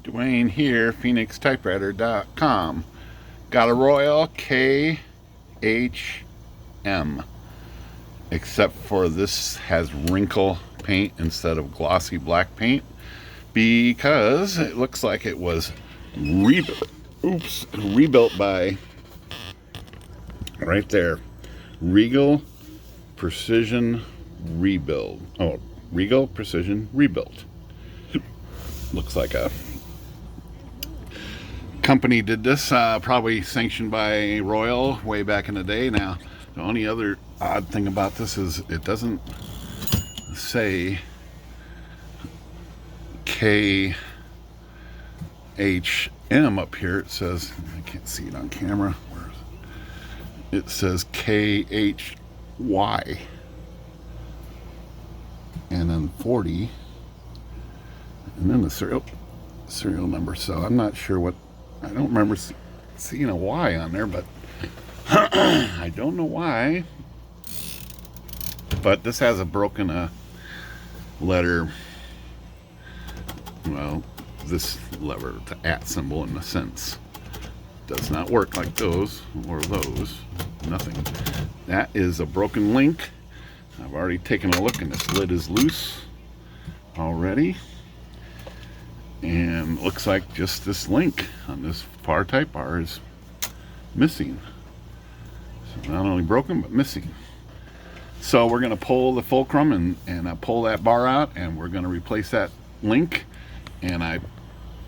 Dwayne here, PhoenixTypewriter.com. Got a Royal KHM, except for this has wrinkle paint instead of glossy black paint because it looks like it was rebuilt by, right there, Regal Precision Rebuild. Oh, Regal Precision Rebuilt. Looks like a company did this, probably sanctioned by Royal way back in the day. Now, the only other odd thing about this is it doesn't say KHM up here. It says, I can't see it on camera. It says KHY. And then 40. And then the serial number. So I'm not sure what, I don't remember seeing a Y on there, but I don't know why. But this has a broken letter. Well, this lever, the @ symbol in a sense, does not work like those or those. Nothing. That is a broken link. I've already taken a look and this lid is loose already. And it looks like just this link on this far type bar is missing. So not only broken, but missing. So we're going to pull the fulcrum and pull that bar out, and we're going to replace that link. And I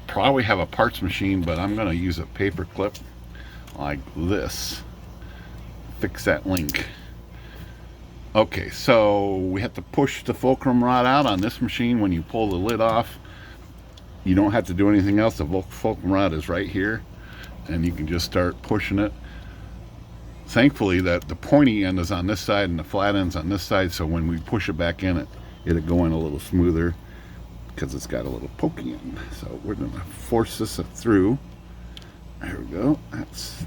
probably have a parts machine, but I'm going to use a paper clip like this. Fix that link. Okay, so we have to push the fulcrum rod out on this machine. When you pull the lid off, you don't have to do anything else. The fulcrum rod is right here, and you can just start pushing it. Thankfully, that the pointy end is on this side and the flat end's on this side, so when we push it back in, it'll go in a little smoother because it's got a little pokey end. So we're going to force this through. There we go. That's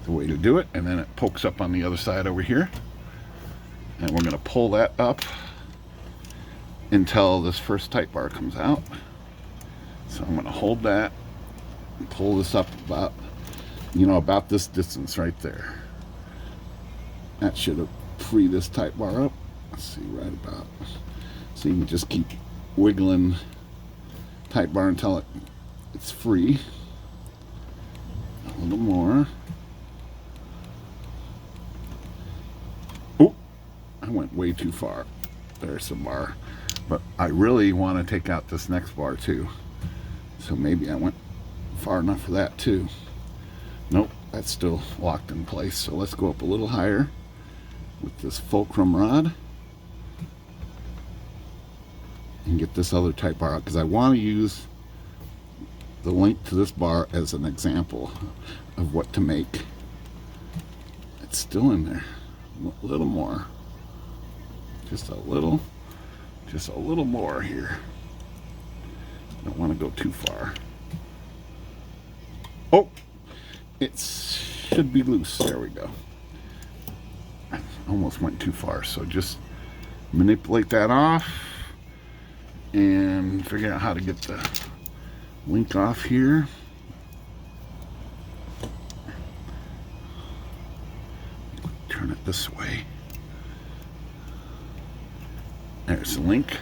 the way to do it. And then it pokes up on the other side over here. And we're going to pull that up until this first type bar comes out. So I'm going to hold that and pull this up about this distance right there. That should have freed this type bar up. Let's see, right about. So you can just keep wiggling type bar until it's free. A little more. Oh, I went way too far. There's the bar. But I really want to take out this next bar too. So maybe I went far enough for that too. Nope, that's still locked in place. So let's go up a little higher with this fulcrum rod and get this other type bar out, because I want to use the link to this bar as an example of what to make. It's still in there. A little more. Just a little more here. Don't want to go too far. Oh, it should be loose. There we go. I almost went too far, so just manipulate that off and figure out how to get the link off here. Turn it this way. There's the link,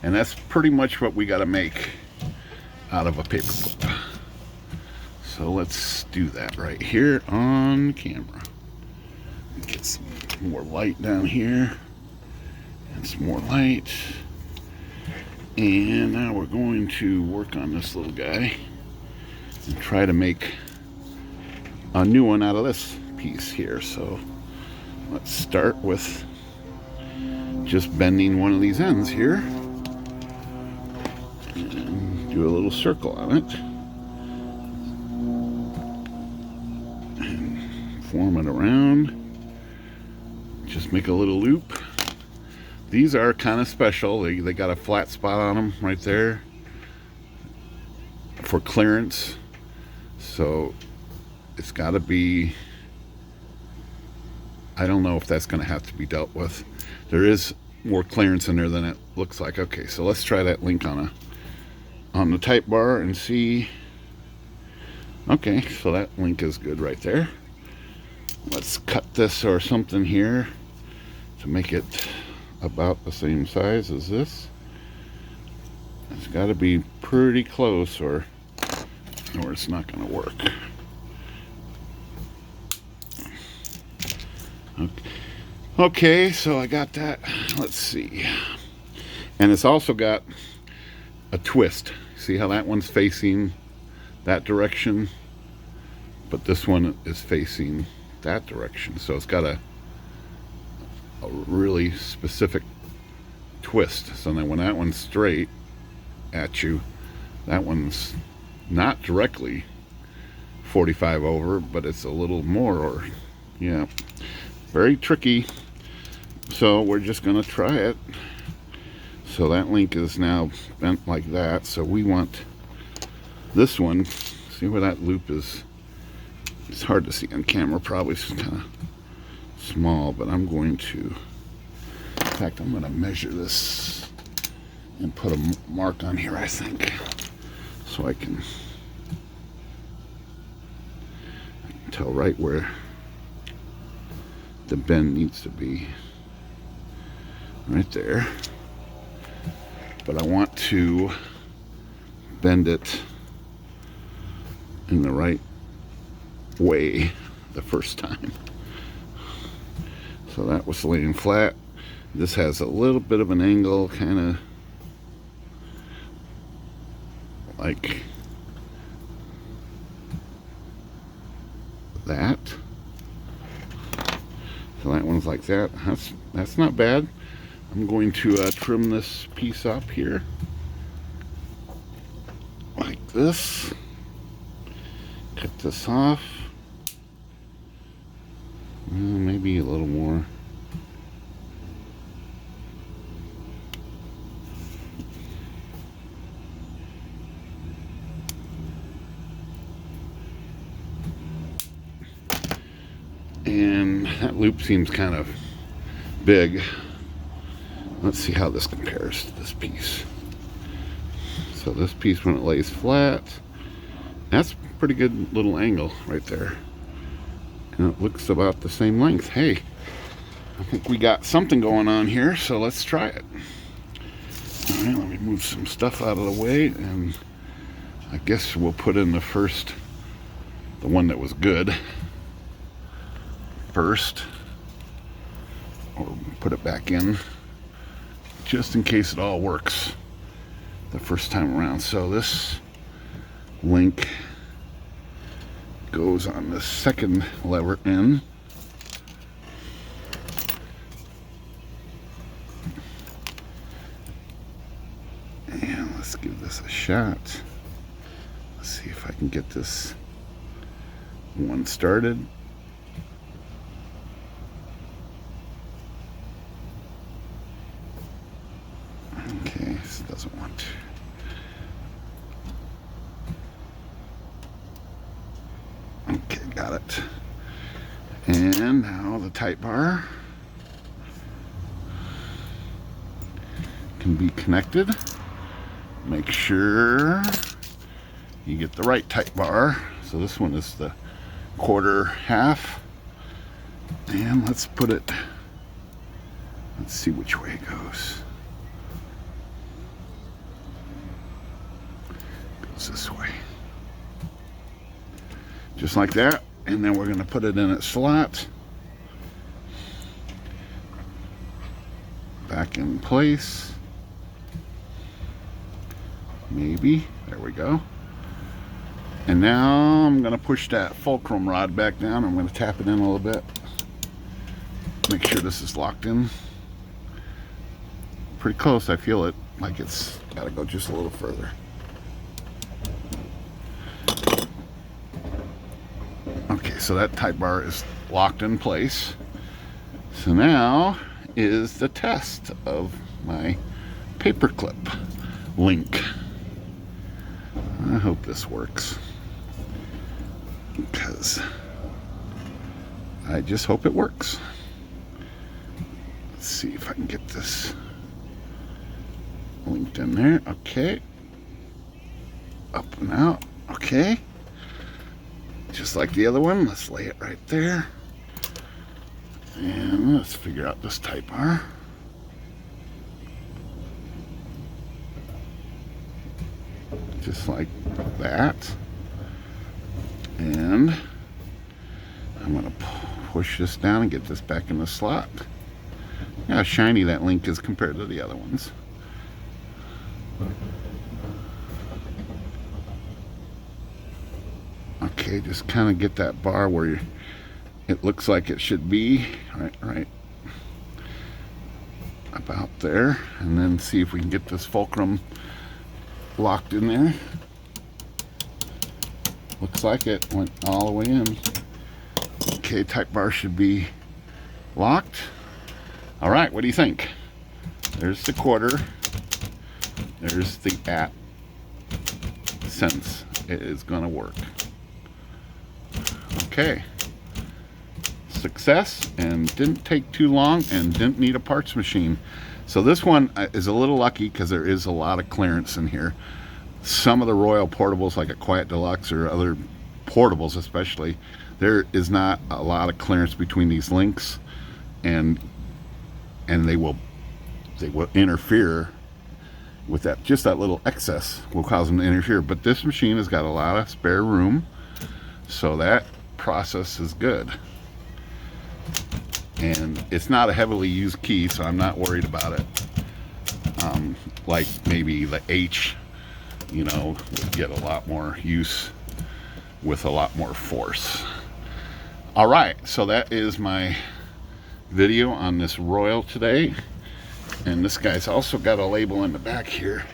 and that's pretty much what we got to make out of a paper clip. So let's do that right here on camera. Get some more light down here, and some more light. And now we're going to work on this little guy and try to make a new one out of this piece here. So let's start with just bending one of these ends here and do a little circle on it and form it around. Just make a little loop. These are kind of special. They got a flat spot on them right there for clearance, so it's got to be, I don't know if that's going to have to be dealt with. There is more clearance in there than it looks like. Okay, so let's try that link on on the type bar and see. Okay, so that link is good right there. Let's cut this or something here to make it about the same size as this. It's got to be pretty close or it's not going to work. Okay, so I got that. Let's see. And it's also got a twist. See how that one's facing that direction, but this one is facing that direction. So it's got a really specific twist. So then when that one's straight at you, that one's not directly 45 over, but it's a little more, or yeah, very tricky. So we're just gonna try it. So that link is now bent like that. So we want this one. See where that loop is? It's hard to see on camera, probably it's kind of small, but I'm going to, in fact, I'm going to measure this and put a mark on here, I think, so I can tell right where the bend needs to be, right there. But I want to bend it in the right way the first time. So that was laying flat. This has a little bit of an angle, kind of like that. So that one's like that. That's not bad. I'm going to trim this piece up here like this. Cut this off. Maybe a little more. And that loop seems kind of big. Let's see how this compares to this piece. So this piece, when it lays flat, that's a pretty good little angle right there. And it looks about the same length. Hey, I think we got something going on here, so let's try it. All right, let me move some stuff out of the way, and I guess we'll put in the one that was good first, or put it back in, just in case it all works the first time around. So this link goes on the second lever end. And let's give this a shot. Let's see if I can get this one started. Okay, this doesn't want to. Okay, got it. And now the type bar can be connected. Make sure you get the right type bar. So this one is the 1/4. And let's put it, let's see which way it goes. It goes this way. Just like that. And then we're going to put it in its slot. Back in place. Maybe. There we go. And now I'm going to push that fulcrum rod back down. I'm going to tap it in a little bit. Make sure this is locked in. Pretty close. I feel it like it's got to go just a little further. Okay, so that type bar is locked in place. So now is the test of my paperclip link. I hope this works, because I just hope it works. Let's see if I can get this linked in there. Okay. up and out. Okay. Just like the other one, let's lay it right there. And let's figure out this type R. Just like that. And I'm going to push this down and get this back in the slot. Look how shiny that link is compared to the other ones. Okay, just kind of get that bar where it looks like it should be. Right about there. And then see if we can get this fulcrum locked in there. Looks like it went all the way in. Okay, type bar should be locked. All right, what do you think? There's the quarter. There's the at sense. It is gonna work. Okay. Success, and didn't take too long and didn't need a parts machine. So this one is a little lucky because there is a lot of clearance in here. Some of the Royal portables, like a Quiet Deluxe or other portables especially, there is not a lot of clearance between these links, and they will interfere with that. Just that little excess will cause them to interfere. But this machine has got a lot of spare room, so that process is good. And it's not a heavily used key, so I'm not worried about it. Like maybe the H, you know, would get a lot more use with a lot more force. All right, so that is my video on this Royal today. And this guy's also got a label in the back here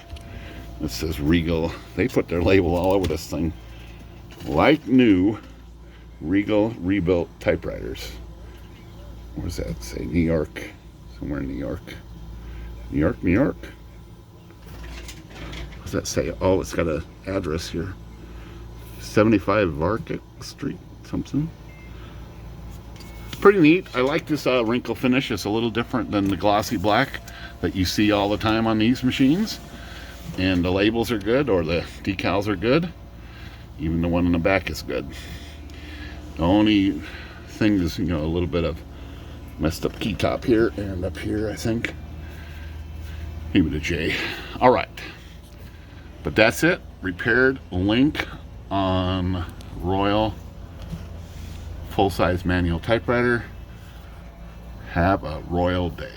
that says Regal. They put their label all over this thing. Like new, Regal rebuilt typewriters. What does that say? New York. Somewhere in New York. New York, New York. What does that say? Oh, it's got an address here. 75 Varkic Street, something. Pretty neat. I like this wrinkle finish. It's a little different than the glossy black that you see all the time on these machines. And the labels are good, or the decals are good. Even the one in the back is good. The only thing is, you know, a little bit of messed up key top here and up here, I think. Maybe the J. All right. But that's it. Repaired link on Royal full-size manual typewriter. Have a royal day.